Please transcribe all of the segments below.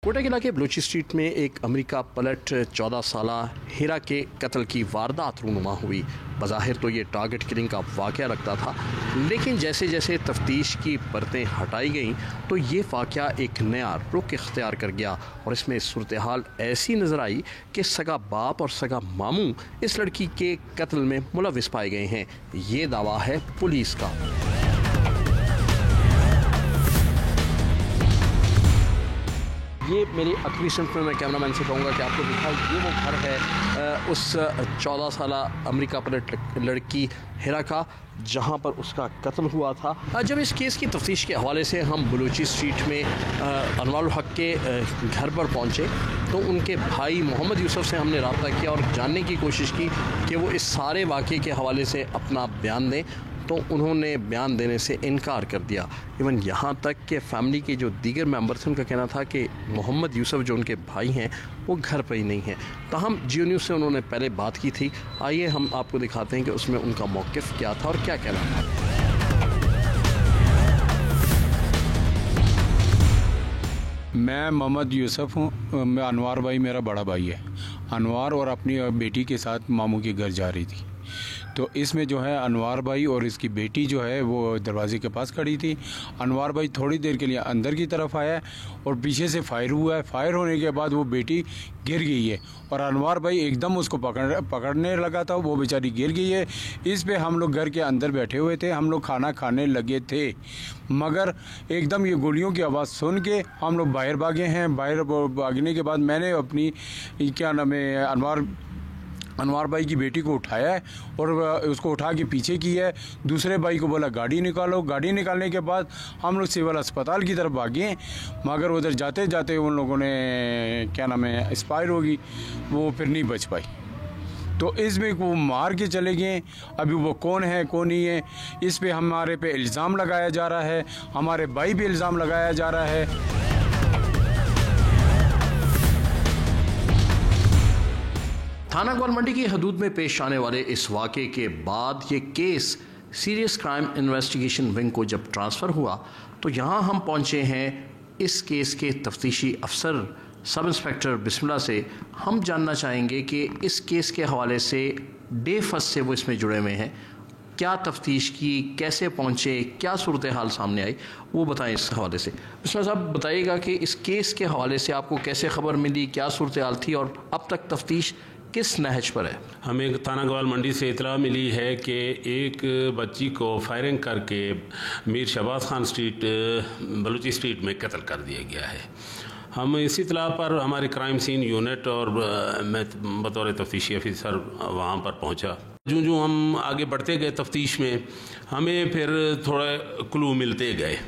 कोटा जिला के बलूची स्ट्रीट में एक अमेरिका पलट 14 साला हिरा के कत्ल की वारदात रूनुमा हुई। बज़ाहिर तो ये टारगेट किलिंग का वाक़या लगता था, लेकिन जैसे जैसे तफ्तीश की परतें हटाई गईं तो ये वाक़या एक नया रुख इख्तियार कर गया और इसमें सूरत हाल ऐसी नज़र आई कि सगा बाप और सगा मामू इस लड़की के कत्ल में मुलविस पाए गए हैं। ये दावा है पुलिस का। ये मेरी अगली सिंफ में मैं कैमरामैन से कहूँगा कि आपको दिखाओ, ये वो घर है उस 14 साला अमेरिका पलट लड़की हिरा का, जहाँ पर उसका कत्ल हुआ था। जब इस केस की तफ्तीश के हवाले से हम बलूची स्ट्रीट में अनवारुल हक के घर पर पहुँचे तो उनके भाई मोहम्मद यूसुफ से हमने रब्ता किया और जानने की कोशिश की कि वो इस सारे वाक़े के हवाले से अपना बयान दें, तो उन्होंने बयान देने से इनकार कर दिया। इवन यहाँ तक कि फ़ैमिली के जो दीगर मेंबर थे उनका कहना था कि मोहम्मद यूसुफ जो उनके भाई हैं वो घर पर ही नहीं हैं। ताहम जियो न्यूज़ से उन्होंने पहले बात की थी। आइए हम आपको दिखाते हैं कि उसमें उनका मौक़िफ़ क्या था और क्या कहना था। मैं मोहम्मद यूसुफ हूँ। मैं अनवार भाई मेरा बड़ा भाई है। अनवार और अपनी बेटी के साथ मामू के घर जा रही थी, तो इसमें जो है अनवार भाई और इसकी बेटी जो है वो दरवाजे के पास खड़ी थी। अनवार भाई थोड़ी देर के लिए अंदर की तरफ आया और पीछे से फायर हुआ है। फायर होने के बाद वो बेटी गिर गई है और अनवार भाई एकदम उसको पकड़ने लगा था, वो बेचारी गिर गई है। इस पे हम लोग घर के अंदर बैठे हुए थे, हम लोग खाना खाने लगे थे, मगर एकदम ये गोलियों की आवाज़ सुन के हम लोग बाहर भागे हैं। बाहर भागने के बाद मैंने अपनी क्या नाम है अनवार भाई की बेटी को उठाया है और उसको उठा के पीछे किया है। दूसरे भाई को बोला गाड़ी निकालो। गाड़ी निकालने के बाद हम लोग सिविल अस्पताल की तरफ भागे, मगर उधर जाते जाते उन लोगों ने क्या नाम है एक्सपायर होगी, वो फिर नहीं बच पाई। तो इसमें वो मार के चले गए। अभी वो कौन है कौन नहीं है, इस पे हमारे पे इल्ज़ाम लगाया जा रहा है, हमारे भाई पे इल्ज़ाम लगाया जा रहा है। थाना ग्वालमंडी की हदूद में पेश आने वाले इस वाक़े के बाद ये case serious crime investigation wing को जब ट्रांसफ़र हुआ तो यहाँ हम पहुँचे हैं इस केस के तफ्तीशी अफसर सब इंस्पेक्टर बिस्मिल्लाह से। हम जानना चाहेंगे कि इस केस के हवाले से डे फर्स्ट से वो इसमें जुड़े हुए हैं, क्या तफ्तीश की, कैसे पहुँचे, क्या सूरत हाल सामने आई, वो बताएं इस हवाले से। बिस्मिल्लाह साहब बताइएगा कि इस केस के हवाले से आपको कैसे ख़बर मिली, क्या सूरत हाल थी और अब तक तफ्तीश किस नहज पर है? हमें थाना ग्वालमंडी से इतला मिली है कि एक बच्ची को फायरिंग करके मीर शहबाज खान स्ट्रीट बलूची स्ट्रीट में कत्ल कर दिया गया है। हम इसी इतला पर हमारे क्राइम सीन यूनिट और मैं बतौर तफ्तीशी अफसर वहाँ पर पहुँचा। जो हम आगे बढ़ते गए तफ्तीश में, हमें फिर थोड़ा क्लू मिलते गए।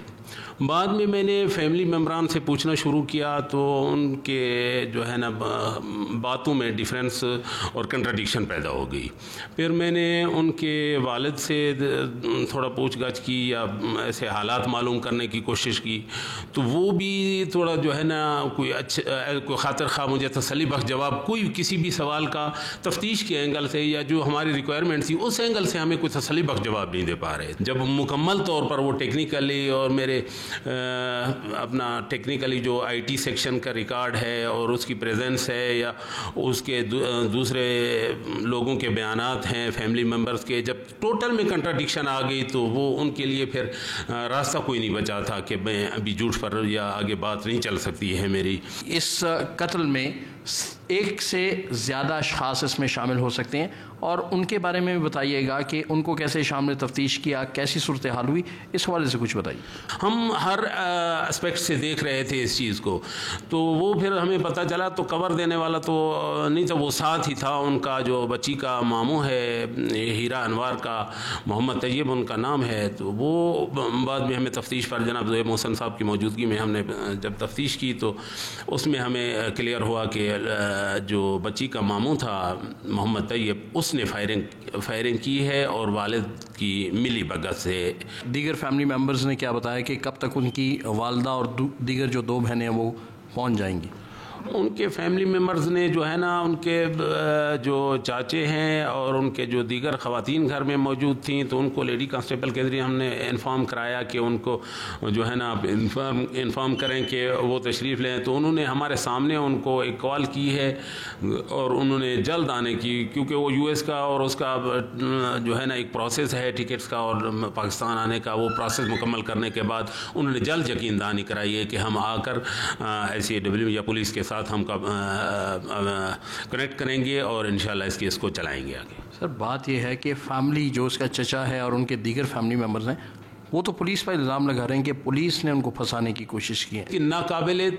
बाद में मैंने फैमिली मेम्बरान से पूछना शुरू किया तो उनके जो है ना बातों में डिफरेंस और कंट्राडिक्शन पैदा हो गई। फिर मैंने उनके वालिद से थोड़ा पूछगछ की या ऐसे हालात मालूम करने की कोशिश की, तो वो भी थोड़ा जो है ना कोई खातिर खा मुझे तसल्ली बख्श जवाब, कोई किसी भी सवाल का तफ्तीश के एंगल से या जो हमारी रिक्वायरमेंट थी उस एंगल से हमें कोई तसल्ली बख्श जवाब नहीं दे पा रहे। जब मुकम्मल तौर पर वो टेक्निकली और मेरे अपना टेक्निकली जो आईटी सेक्शन का रिकॉर्ड है और उसकी प्रेजेंस है या उसके दूसरे लोगों के बयानात हैं फैमिली मेम्बर्स के, जब टोटल में कंट्राडिक्शन आ गई तो वो उनके लिए फिर रास्ता कोई नहीं बचा था कि मैं अभी झूठ पर या आगे बात नहीं चल सकती है मेरी। इस कत्ल में एक से ज़्यादा अशख़ास इसमें शामिल हो सकते हैं और उनके बारे में भी बताइएगा कि उनको कैसे शामिल तफ्तीश किया, कैसी सूरत हाल हुई, इस हवाले से कुछ बताइए। हम हर एस्पेक्ट से देख रहे थे इस चीज़ को, तो वो फिर हमें पता चला तो कवर देने वाला तो नहीं था, वो साथ ही था उनका जो बच्ची का मामू है हीरा अनवार का, मोहम्मद तैयब उनका नाम है। तो वो बाद में हमें तफ्तीश पर जनाब ज़ोहैब मोहसन साहब की मौजूदगी में हमने जब तफ्तीश की तो उसमें हमें क्लियर हुआ कि जो बच्ची का मामू था मोहम्मद तैयब, उसने फायरिंग की है और वालिद की मिली भगत से। दीगर फैमिली मेम्बर्स ने क्या बताया कि कब तक उनकी वालदा और दीगर जो दो बहनें हैं वो पहुंच जाएंगी? उनके फैमिली मेम्बर्स ने जो है ना, उनके जो चाचे हैं और उनके जो दीगर ख़वातीन घर में मौजूद थीं, तो उनको लेडी कांस्टेबल के ज़रिए हमने इन्फॉर्म कराया कि उनको जो है ना आप इन्फॉर्म करें कि वो तशरीफ़ लें। तो उन्होंने हमारे सामने उनको एक कॉल की है और उन्होंने जल्द आने की, क्योंकि वो यूएस का और उसका जो है ना एक प्रोसेस है टिकट्स का और पाकिस्तान आने का, वो प्रोसेस मुकम्मल करने के बाद उन्होंने जल्द यकीनदानी कराई है कि हम आकर ICAW या पुलिस के साथ हम कनेक्ट करेंगे और इंशाल्लाह इस केस को चलाएंगे आगे। सर, बात यह है कि फैमिली जो उसका चचा है और उनके दीगर फैमिली मेम्बर्स हैं, वो तो पुलिस पर इल्ज़ाम लगा रहे हैं कि पुलिस ने उनको फंसाने की कोशिश की है कि नाकाबिले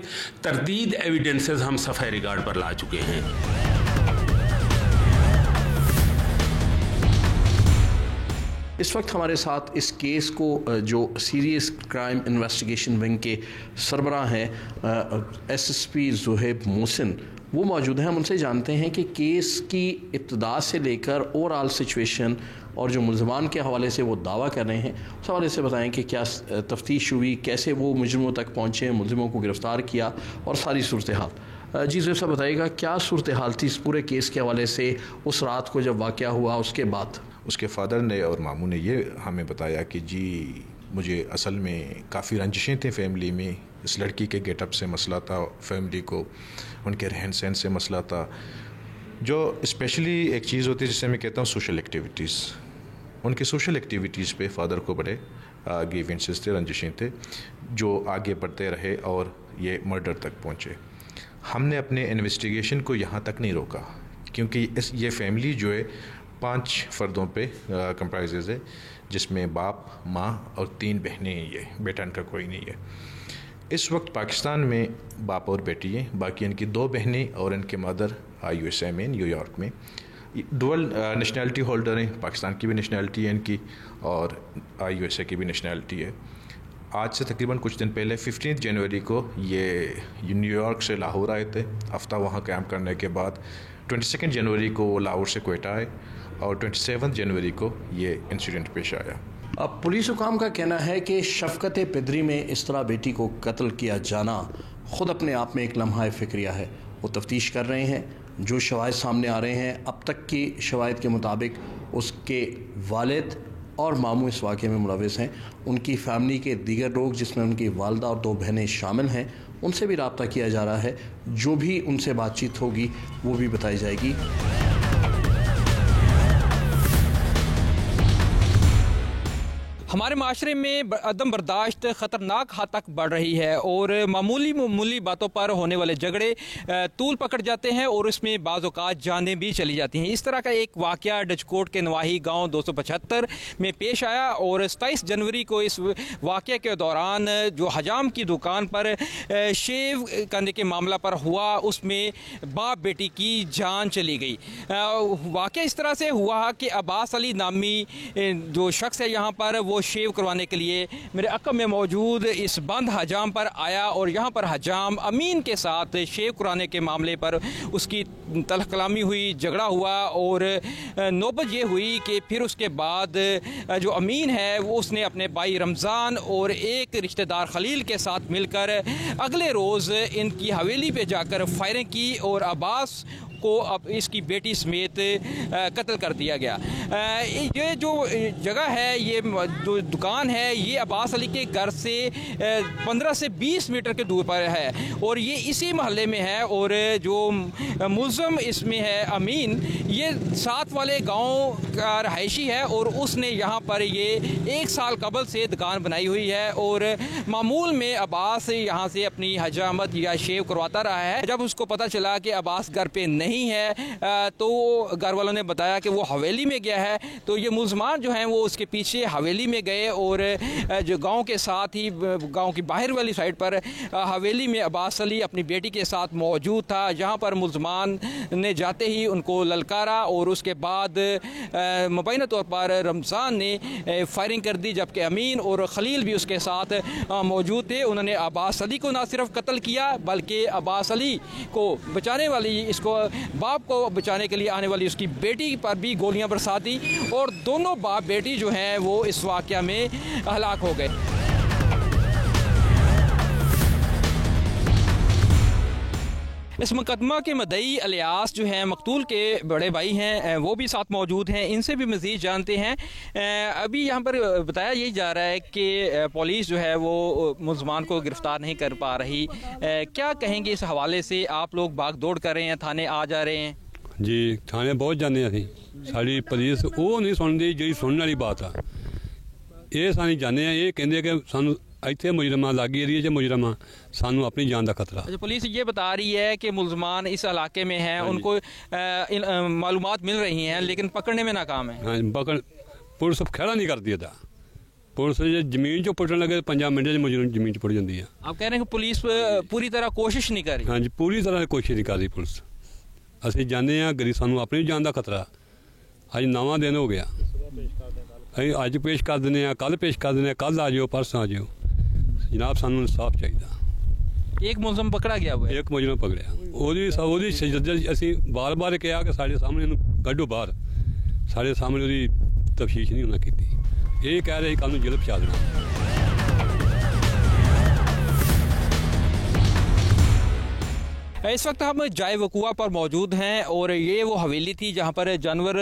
तरदीद एविडेंसेस हम सफ़ाई रिगार्ड पर ला चुके हैं। इस वक्त हमारे साथ इस केस को जो सीरियस क्राइम इन्वेस्टिगेशन विंग के सरबराह हैं SSP ज़ुहैब मोहसिन, वो मौजूद हैं। हम उनसे जानते हैं कि केस की इब्तिदा से लेकर ओवरऑल सिचुएशन और जो मुल्ज़मान के हवाले से वो दावा कर रहे हैं, उस हवाले से बताएं कि क्या तफ्तीश हुई, कैसे वो मुजरिमों तक पहुँचे, मुलज़िमों को गिरफ़्तार किया और सारी सूरत हाल। जी ज़ुहैब साहब, बताइएगा क्या सूरत हाल थी इस पूरे केस के हवाले से उस रात को जब वाक़या हुआ, उसके बाद? उसके फ़ादर ने और मामू ने ये हमें बताया कि जी मुझे असल में काफ़ी रंजिशें थी फैमिली में, इस लड़की के गेटअप से मसला था, फैमिली को उनके रहन सहन से मसला था, जो स्पेशली एक चीज़ होती है जिसे मैं कहता हूँ सोशल एक्टिविटीज़। उनके सोशल एक्टिविटीज़ पे फादर को बड़े ग्रीवेंसेस थे, रंजिशें थे, जो आगे बढ़ते रहे और ये मर्डर तक पहुँचे। हमने अपने इन्वेस्टिगेशन को यहाँ तक नहीं रोका, क्योंकि ये फैमिली जो है 5 फ़र्दों पे कंप्राइजेज़ है, जिसमें बाप, माँ और 3 बहनें हैं। ये बेटा इनका कोई नहीं है। इस वक्त पाकिस्तान में बाप और बेटी हैं, बाकी इनकी 2 बहनें और इनके मदर USA में, न्यूयॉर्क में। डुअल नेशनैलिटी होल्डर हैं, पाकिस्तान की भी नेशनैलिटी है इनकी और USA की भी नेशनैलिटी है। आज से तकरीबन कुछ दिन पहले 15 जनवरी को ये न्यूयॉर्क से लाहौर आए थे। हफ्ता वहाँ कैंप करने के बाद 22 जनवरी को वो लाहौर से क्वेटा आए और 27 जनवरी को ये इंसिडेंट पेश आया। अब पुलिस हुकाम का कहना है कि शफ़क़त पिदरी में इस तरह बेटी को कत्ल किया जाना ख़ुद अपने आप में एक लम्हा फ़िक्रिया है। वो तफ्तीश कर रहे हैं, जो शवाहिद सामने आ रहे हैं, अब तक की शवाहिद के मुताबिक उसके वालिद और मामू इस वाक़े में मुलविस हैं। उनकी फ़ैमिली के दीगर लोग, जिसमें उनकी वालदा और 2 बहनें शामिल हैं, उनसे भी रब्ता किया जा रहा है। जो भी उनसे बातचीत होगी वो भी बताई जाएगी। हमारे माशरे में अदम बर्दाश्त ख़तरनाक हद तक बढ़ रही है और मामूली बातों पर होने वाले झगड़े तूल पकड़ जाते हैं और उसमें बाज़ औक़ात जानें भी चली जाती हैं। इस तरह का एक वाक़या डचकोट के नवाही गांव 275 में पेश आया और 27 जनवरी को इस वाक़े के दौरान जो हजाम की दुकान पर शेव करने के मामला पर हुआ, उसमें बाप बेटी की जान चली गई। वाक़या इस तरह से हुआ कि अब्बास अली नामी जो शख्स है यहाँ पर, वो शेव करवाने के लिए मेरे अक़ब में मौजूद इस बंद हजाम पर आया और यहाँ पर हजाम अमीन के साथ शेव कराने के मामले पर उसकी तल्ख़ कलामी हुई, झगड़ा हुआ और नौबत ये हुई कि फिर उसके बाद जो अमीन है वो उसने अपने भाई रमज़ान और एक रिश्तेदार खलील के साथ मिलकर अगले रोज़ इनकी हवेली पे जाकर फायरिंग की और अब्बास को अब इसकी बेटी समेत कत्ल कर दिया गया। ये जो जगह है, ये जो दुकान है, ये अब्बास अली के घर से 15 से 20 मीटर के दूर पर है और ये इसी मोहल्ले में है। और जो मुल्ज़म इसमें है अमीन, ये साथ वाले गांव का रहायशी है और उसने यहाँ पर ये 1 साल कबल से दुकान बनाई हुई है और मामूल में अब्बास यहाँ से अपनी हजामत या शेव करवाता रहा है। जब उसको पता चला कि अब्बास घर पे नहीं है तो घर वालों ने बताया कि वो हवेली में गया है, तो ये मुल्ज़मान जो हैं वो उसके पीछे हवेली में गए और जो गांव के साथ ही गांव की बाहर वाली साइड पर हवेली में अब्बास अली अपनी बेटी के साथ मौजूद था, जहां पर मुल्ज़मान ने जाते ही उनको ललकारा और उसके बाद मुबैना तौर पर रमज़ान ने फायरिंग कर दी, जबकि अमीन और खलील भी उसके साथ मौजूद थे। उन्होंने अब्बास अली को ना सिर्फ कत्ल किया बल्कि अब्बास अली को बचाने वाली, इसको बाप को बचाने के लिए आने वाली उसकी बेटी पर भी गोलियां बरसा दी और दोनों बाप बेटी जो हैं वो इस वाक़या में हलाक हो गए। इस मुकदमा के मदई अलियास जो हैं मकतूल के बड़े भाई हैं, वो भी साथ मौजूद हैं, इनसे भी मज़ीद जानते हैं। अभी यहाँ पर बताया यही जा रहा है कि पुलिस जो है वो मुलजमान को गिरफ़्तार नहीं कर पा रही। क्या कहेंगे इस हवाले से? आप लोग भाग दौड़ कर रहे हैं, थाने आ जा रहे हैं? जी थाने बहुत जाने असीं, साड़ी पुलिस वो नहीं सुनती जी सुनने वाली बात आ। ये सानी जाने ये कहते कि सानू इतने मुजरमां लागी एरिए च मुजरमां सानू अपनी जान का खतरा। अच्छा, पुलिस ये बता रही है कि मुलजमान इस इलाके में हैं, उनको मालूमात मिल रही हैं लेकिन पकड़ने में नाकाम है। हाँ पकड़ पुलिस खड़ा नहीं करती था। पुलिस जो जमीन चो पुटन लगे 5 मिनट मुजरम जमीन च पुट जाती है। आप कह रहे हैं कि पुलिस पूरी तरह कोशिश नहीं कर रही? हाँ जी पूरी तरह कोशिश नहीं कर रही पुलिस। असीं जाने गरीब सानू अपनी जान का खतरा। अज नवा दिन हो गया, अं अज पेश कर दें, कल पेश कर दें, कल आ जाओ परसों आ जाओ। जनाब सानू इंसाफ चाहिए। एक मुलजम पकड़ा गया हुआ है? एक मुजरम पकड़िया, ਉਹਦੀ ਸ਼ਜਦ ਅਸੀਂ ਬਾਰ-ਬਾਰ ਕਿਹਾ ਕਿ ਸਾਡੇ ਸਾਹਮਣੇ ਇਹਨੂੰ ਕੱਢੋ ਬਾਹਰ, ਸਾਡੇ ਸਾਹਮਣੇ ਉਹਦੀ ਤਫਤੀਸ਼ ਨਹੀਂ ਉਹਨਾਂ ਕੀਤੀ। ਇਹ ਕਹਿ ਰਹੇ ਕੱਲ ਨੂੰ ਜੇਲ੍ਹ ਪਹੁੰਚਾ ਦੇਣਾ। इस वक्त हम जाए वकुआ पर मौजूद हैं और ये वो हवेली थी जहाँ पर जानवर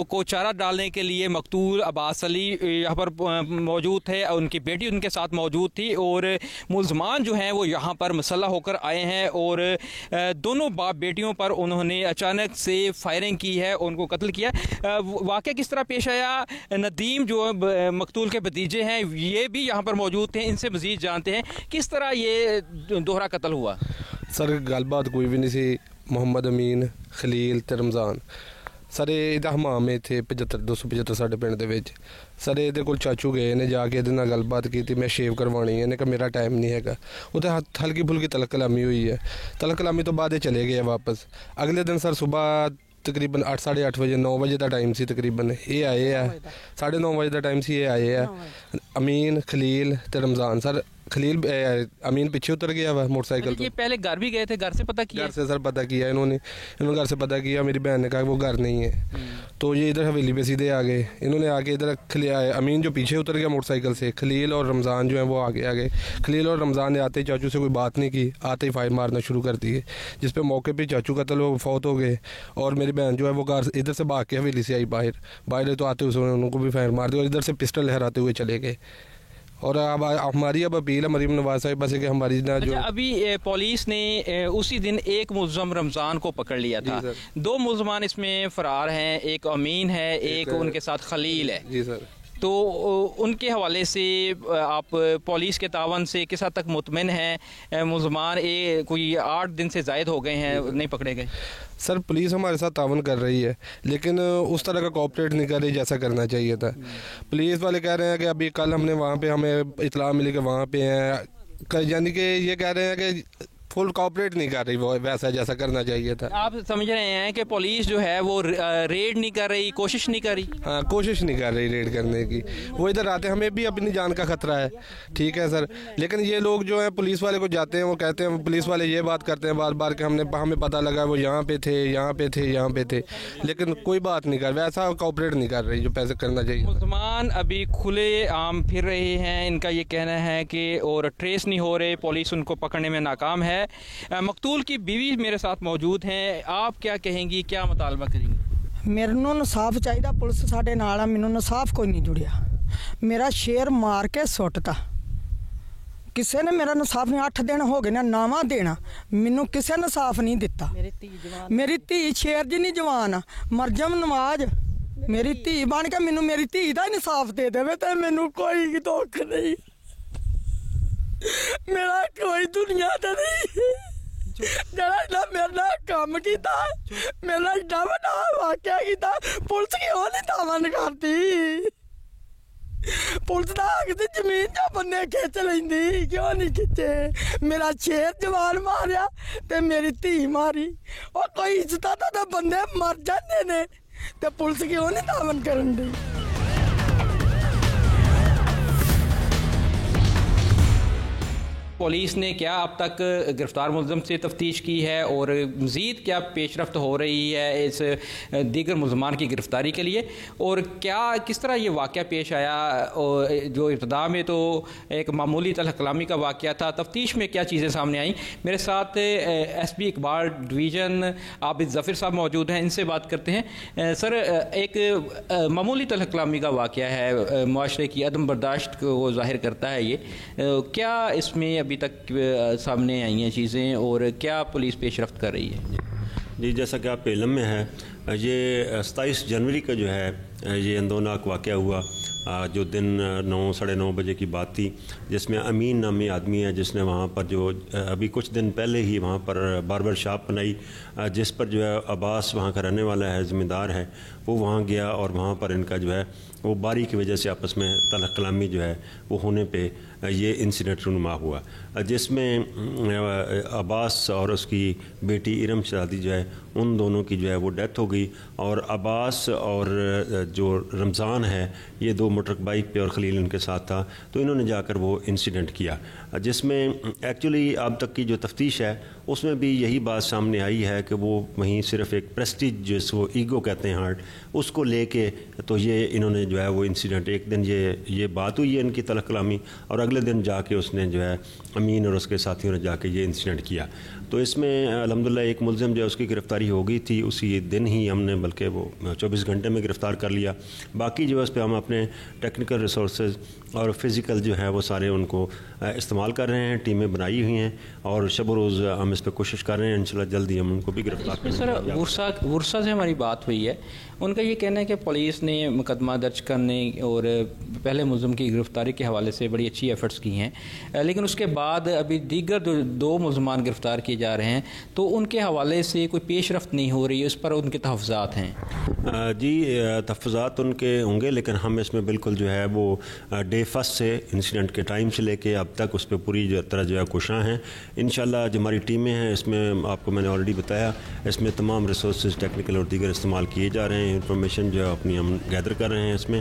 को चारा डालने के लिए मकतूल अब्बास अली यहाँ पर मौजूद थे, उनकी बेटी उनके साथ मौजूद थी और मुलजमान जो हैं वो यहाँ पर मुसल्लह होकर आए हैं और दोनों बाप बेटियों पर उन्होंने अचानक से फायरिंग की है, उनको कत्ल किया। वाक़या किस तरह पेश आया? नदीम जो मकतूल के भतीजे हैं ये भी यहाँ पर मौजूद थे, इनसे मज़ीद जानते हैं किस तरह ये दोहरा कत्ल हुआ। सर गलबात कोई भी नहीं सी। मोहम्मद अमीन खलील ते रमज़ान सर ਇਹਦਾ ਹਮਾਮ ਇੱਥੇ 275 ਸਾਡੇ ਪਿੰਡ ਦੇ ਵਿੱਚ। ਸਰ ਇਹਦੇ ਕੋਲ ਚਾਚੂ ਗਏ ਨੇ, ਜਾ ਕੇ ਇਹਦੇ ਨਾਲ ਗੱਲਬਾਤ ਕੀਤੀ, ਮੈਂ ਸ਼ੇਵ ਕਰਵਾਉਣੀ ਹੈ। ਇਹਨੇ ਕਿਹਾ ਮੇਰਾ ਟਾਈਮ ਨਹੀਂ ਹੈਗਾ। ਉੱਥੇ ਹਲਕੀ ਫੁਲਕੀ ਤਲਕ ਕਲਾਮੀ ਹੋਈ ਹੈ। ਤਲਕ ਕਲਾਮੀ ਤੋਂ ਬਾਅਦ ਇਹ ਚਲੇ ਗਏ ਵਾਪਸ। ਅਗਲੇ ਦਿਨ ਸਰ ਸੁਬਾਹ ਤਕਰੀਬਨ 8-8:30 ਵਜੇ 9 ਵਜੇ ਦਾ ਟਾਈਮ ਸੀ ਤਕਰੀਬਨ, ਇਹ ਆਏ ਆ 9:30 ਵਜੇ ਦਾ ਟਾਈਮ ਸੀ, ਇਹ ਆਏ ਆ अमीन खलील ते रमज़ान। सर खलील अमीन पीछे उतर गया हुआ मोटरसाइकिल। ये पहले घर भी गए थे, घर से पता किया? घर से सर पता किया इन्होंने घर से पता किया। मेरी बहन ने कहा वो घर नहीं है, तो ये इधर हवेली पे सीधे आ गए। इन्होंने आके इधर अमीन जो पीछे उतर गया मोटरसाइकिल से, खलील और रमज़ान जो है वो आगे आ गए। खलील और रमज़ान ने आते ही चाचू से कोई बात नहीं की, आते ही फायर मारना शुरू कर दिए, जिस पे मौके पे चाचू कत्ल हो फौत हो गए। और मेरी बहन जो है वो घर इधर से भाग के हवेली से आई बाहर तो आते हुए उनको भी फायर मार दिया और इधर से पिस्टल लहराते हुए चले गए। और अब हमारी अपील है मरीम नवाज साहिबा से कि हमारी ना जो अभी पुलिस ने उसी दिन एक मुलजम रमज़ान को पकड़ लिया था, 2 मुलजमान इसमें फ़रार हैं, एक अमीन है, एक उनके साथ खलील है। जी सर। तो उनके हवाले से आप पुलिस के तावन से किस हद तक मुतमिन हैं? मुलजमान कोई 8 दिन से ज़ायद हो गए हैं नहीं पकड़े गए। सर पुलिस हमारे साथ तावन कर रही है लेकिन उस तरह का कोऑपरेट नहीं कर रही जैसा करना चाहिए था। पुलिस वाले कह रहे हैं कि अभी कल हमने वहाँ पे हमें इतला मिली कि वहाँ पे हैं, यानी कि ये कह रहे हैं कि फुल कोऑपरेट नहीं कर रही वो वैसा जैसा करना चाहिए था। आप समझ रहे हैं कि पुलिस जो है वो रेड नहीं कर रही, कोशिश नहीं कर रही? हाँ कोशिश नहीं कर रही रेड करने की। वो इधर आते हैं, हमें भी अपनी जान का खतरा है, ठीक है सर, लेकिन ये लोग जो है पुलिस वाले को जाते हैं वो कहते हैं, पुलिस वाले ये बात करते हैं बार बार कि हमें पता लगा वो यहाँ पे थे, यहाँ पे थे, यहाँ पे थे, लेकिन कोई बात नहीं कर, वैसा कोऑपरेट नहीं कर रही जो पैसे करना चाहिए। मुसलमान अभी खुले आम फिर रहे हैं, इनका ये कहना है कि और ट्रेस नहीं हो रहे, पुलिस उनको पकड़ने में नाकाम है। मकतूल की बीवी मेरे साथ मौजूद हैं, आप क्या कहेंगी, क्या मुतालबा करेंगी? मेरे ਨੂੰ इंसाफ चाहिए, पुलिस साडे नाल आ, मैनूं इंसाफ कोई नहीं जुड़िया। मेरा शेर मार के सुटता, किसी ने मेरा इंसाफ नहीं, 8 दिन हो गए ना नावा देना, मैनूं किसी ने इंसाफ नहीं दिता। मेरी धी शेर जिन्नी जवान आ, मरजम नवाज मेरी धी बन के मैनूं मेरी धी दा इंसाफ दे देवे ते मैनूं कोई दुख नहीं, मेरा कोई दुनिया ते नहीं। जरा मेरा काम किया, मेरा एडा बड़ा वाकया किया, पुलिस क्यों नहीं तावन करती? पुलिस ना आखती जमीन जा बंदे खिंच लेंदी, क्यों नहीं खिंचे? मेरा शेर जवान मारिया ते मेरी धी मारी, और कोई इज्जत तो बंदे मर जाते ने ते पुलिस क्यों नहीं तावन करन दी? पुलिस ने क्या अब तक गिरफ्तार मुलज़म से तफ्तीश की है और मज़ीद क्या पेशरफ्त हो रही है इस दीगर मुलज़मान की गिरफ्तारी के लिए, और क्या किस तरह ये वाक़या पेश आया? जो इब्तदा में तो एक मामूली तलहकलामी का वाक़या था, तफ्तीश में क्या चीज़ें सामने आई? मेरे साथ SB इकबाल डिवीज़न आबिद ज़फ़र साहब मौजूद हैं, इनसे बात करते हैं। सर, एक मामूली तलहकलामी का वाक़या है, मुआशरे की अदम बर्दाश्त को ज़ाहिर करता है ये, क्या इसमें अभी तक सामने आई हैं चीज़ें और क्या पुलिस पेशरफ्त कर रही है? जी, जैसा कि आपके इल्म में है, ये 27 जनवरी का जो है ये अंदोनाक वाक़या हुआ, जो दिन 9 साढ़े 9 बजे की बात थी, जिसमें अमीन नामी आदमी है जिसने वहाँ पर जो अभी कुछ दिन पहले ही वहाँ पर बार्बर शॉप बनाई, जिस पर जो है अब्बास वहाँ का रहने वाला है, ज़िम्मेदार है, वो वहाँ गया और वहाँ पर इनका जो है वो बारी की वजह से आपस में तलख कलामी जो है वो होने पे ये इंसिडेंट रुनुमा हुआ, जिसमें अब्बास और उसकी बेटी इरम शहजादी जो है उन दोनों की जो है वो डेथ हो गई। और अब्बास और जो रमज़ान है ये दो मोटर बाइक पे और खलील उनके साथ था, तो इन्होंने जाकर वो इंसिडेंट किया, जिसमें एक्चुअली अब तक की जो तफ्तीश है उसमें भी यही बात सामने आई है कि वो वहीं सिर्फ एक प्रेस्टीज जिसको ईगो कहते हैं, हार्ट, उसको लेके तो ये इन्होंने जो है वो इंसिडेंट, एक दिन ये बात हुई है इनकी तलख कलामी और अगले दिन जाके उसने जो है अमीन और उसके साथियों ने जाके ये इंसिडेंट किया। तो इसमें अल्हम्दुलिल्लाह एक मुलज़िम जो है उसकी गिरफ़्तारी हो गई थी उसी दिन ही, हमने बल्कि वो 24 घंटे में गिरफ़्तार कर लिया। बाकी जो है उस पर हम अपने टेक्निकल रिसोर्सेज और फिज़िकल जो है वो सारे उनको इस्तेमाल कर रहे हैं, टीमें बनाई हुई हैं और शब रोज़ हम इस पर कोशिश कर रहे हैं, इंशाल्लाह जल्दी हम उनको भी गिरफ़्तार करेंगे। सर, वर्षा से हमारी बात हुई है, उनका ये कहना है कि पुलिस ने मुकदमा दर्ज करने और पहले मुलज़िम की गिरफ़्तारी के हवाले से बड़ी अच्छी एफ़र्ट्स की हैं, लेकिन उसके बाद अभी दीगर दो मुलज़मान गिरफ़्तार किए जा रहे हैं, तो उनके हवाले से कोई पेशरफ्त नहीं हो रही, उस पर उनके तहफ़्फ़ुज़ात हैं? जी, तहफ़्फ़ुज़ात उनके होंगे, लेकिन हम इसमें बिल्कुल जो है वो डे फर्स्ट से इंसिडेंट के टाइम से लेके अब तक उस पर पूरी तरह जो है कोशिशां हैं। इंशाल्लाह जो हमारी टीमें हैं इसमें आपको मैंने ऑलरेडी बताया, इसमें तमाम रिसोर्सेज टेक्निकल और दीगर इस्तेमाल किए जा रहे हैं, इंफॉर्मेशन जो है अपनी हम गैदर कर रहे हैं इसमें।